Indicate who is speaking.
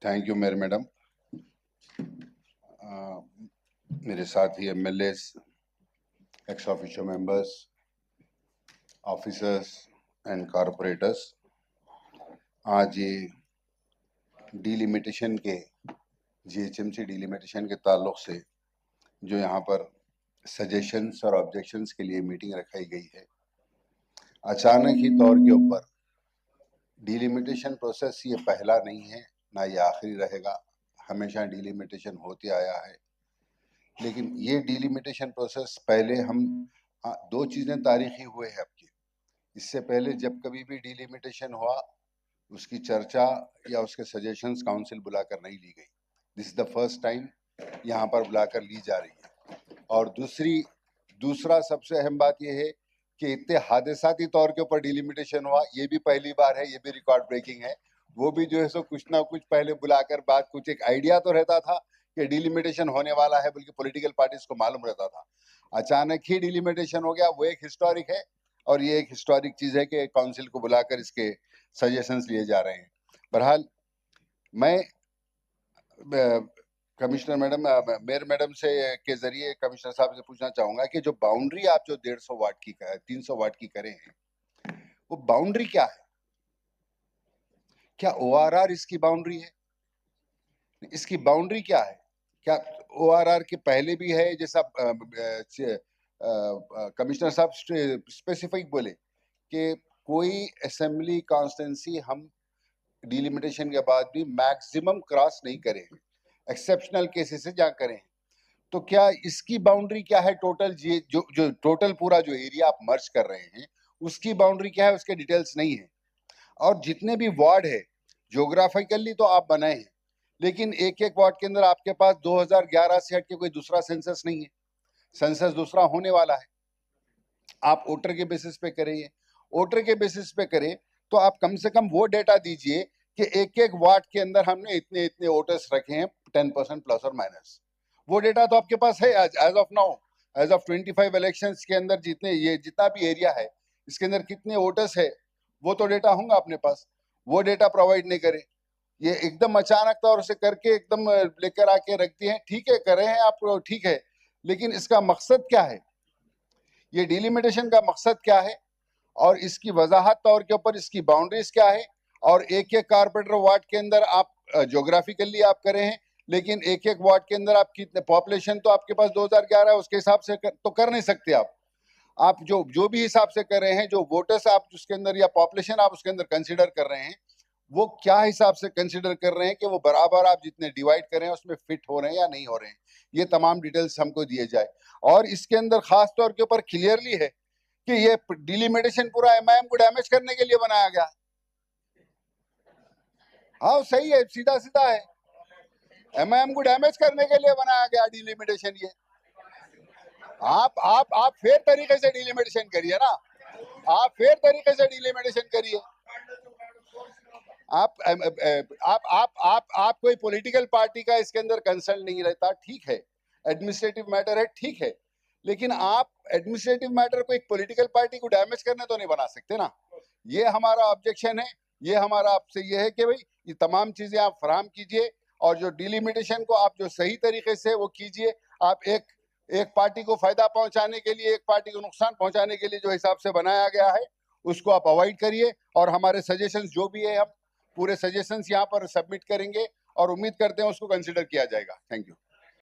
Speaker 1: Thank you mayor madam. मेरे साथी MLA, ex officio members, officers and corporators, आज ये डिलिमिटेशन के जीएचएमसी डिलिमिटेशन के ताल्लुक से जो यहाँ पर सजेशंस और ऑब्जेक्शंस के लिए मीटिंग रखाई गई है, अचानक ही तौर के ऊपर डिलिमिटेशन प्रोसेस ये पहला नहीं है, ना ये आखिरी रहेगा। हमेशा डिलिमिटेशन होते आया है, लेकिन ये डिलिमिटेशन प्रोसेस पहले हम दो चीज़ें तारीखी हुए हैं आपकी। इससे पहले जब कभी भी डिलिमिटेशन हुआ, उसकी चर्चा या उसके सजेशंस काउंसिल बुलाकर नहीं ली गई। This is the first time यहाँ पर बुलाकर ली जा रही है। और दूसरा सबसे अहम बात यह है कि इतने हादसाती तौर के ऊपर डिलिमिटेशन हुआ, ये भी पहली बार है, ये भी रिकॉर्ड ब्रेकिंग है। वो भी जो है सो कुछ ना कुछ पहले बुलाकर बात, कुछ एक आइडिया तो रहता था कि डिलिमिटेशन होने वाला है, बल्कि पॉलिटिकल पार्टीज को मालूम रहता था। अचानक ही डिलिमिटेशन हो गया, वो एक हिस्टोरिक है। और ये एक हिस्टोरिक चीज है कि काउंसिल को बुलाकर इसके सजेशंस लिए जा रहे हैं। बहरहाल मैं कमिश्नर मैडम, मेयर मैडम से के जरिए कमिश्नर साहब से पूछना चाहूंगा कि जो बाउंड्री आप जो 150 वाट की 300 वाट की करे हैं, वो बाउंड्री क्या है? क्या ओआरआर इसकी बाउंड्री है? इसकी बाउंड्री क्या है? क्या ओआरआर के पहले भी है, जैसा कमिश्नर साहब स्पेसिफिक बोले कि कोई असेंबली कॉन्स्टिट्यूंसी हम डिलिमिटेशन के बाद भी मैक्सिमम क्रॉस नहीं करें, एक्सेप्शनल केसेस से जहां करें। तो क्या इसकी बाउंड्री क्या है? टोटल जो टोटल पूरा जो एरिया आप मर्ज कर रहे हैं, उसकी बाउंड्री क्या है? उसके डिटेल्स नहीं है। और जितने भी वार्ड है, ज्योग्राफिकली तो आप बनाए हैं, लेकिन एक एक वार्ड के अंदर आपके पास 2011 से हट के कोई दूसरा सेंसस नहीं है। सेंसस दूसरा होने वाला है। आप वोटर के बेसिस पे करें, वोटर के बेसिस पे करें तो आप कम से कम वो डेटा दीजिए कि एक एक वार्ड के अंदर हमने इतने इतने वोटर्स रखे हैं, 10% प्लस और माइनस। वो डेटा तो आपके पास है age of now, age of 25 elections के अंदर जितना भी एरिया है, इसके अंदर कितने वोटर्स है, वो तो डेटा होगा अपने पास। वो डेटा प्रोवाइड नहीं करे, ये एकदम अचानक तौर से करके एकदम लेकर आके रख दिए हैं। ठीक है, करे हैं आप, ठीक है, लेकिन इसका मकसद क्या है? ये डिलिमिटेशन का मकसद क्या है? और इसकी वजाहत तौर के ऊपर इसकी बाउंड्रीज क्या है? और एक एक कारपोरेटर वार्ड के अंदर आप ज्योग्राफिकली आप करे हैं, लेकिन एक एक वार्ड के अंदर आप कितने पॉपुलेशन तो आपके पास 2011 है, उसके हिसाब से तो कर नहीं सकते आप जो भी हिसाब से कर रहे हैं, जो वोटर्स आप उसके अंदर या पॉपुलेशन आप उसके अंदर कंसिडर कर रहे हैं, वो क्या हिसाब से कंसिडर कर रहे हैं कि वो बराबर आप जितने डिवाइड कर रहे हैं उसमें फिट हो रहे हैं या नहीं हो रहे हैं। ये तमाम डिटेल्स हमको दिए जाए। और इसके अंदर खास तौर के ऊपर क्लियरली है कि ये डिलिमिटेशन पूरा एमआईएम को डैमेज करने के लिए बनाया गया। हाँ सही है, सीधा सीधा है, एमआईएम को डैमेज करने के लिए बनाया गया डिलिमिटेशन। ये आप फेयर तरीके से डिलिमिटेशन करिए ना, आप फेयर तरीके से डिलिमिटेशन करिए। आप कोई पॉलिटिकल पार्टी का इसके अंदर कंसर्न नहीं रहता, ठीक है, एडमिनिस्ट्रेटिव मैटर है, ठीक है, लेकिन आप एडमिनिस्ट्रेटिव मैटर को एक पॉलिटिकल पार्टी को डैमेज करने तो नहीं बना सकते ना। ये हमारा ऑब्जेक्शन है। ये हमारा आपसे ये है कि भाई ये तमाम चीजें आप फराहम कीजिए, और जो डिलिमिटेशन को आप जो सही तरीके से वो कीजिए। आप एक पार्टी को फायदा पहुंचाने के लिए, एक पार्टी को नुकसान पहुंचाने के लिए जो हिसाब से बनाया गया है, उसको आप अवॉइड करिए। और हमारे सजेशंस जो भी है, हम पूरे सजेशंस यहाँ पर सबमिट करेंगे और उम्मीद करते हैं उसको कंसिडर किया जाएगा। Thank you.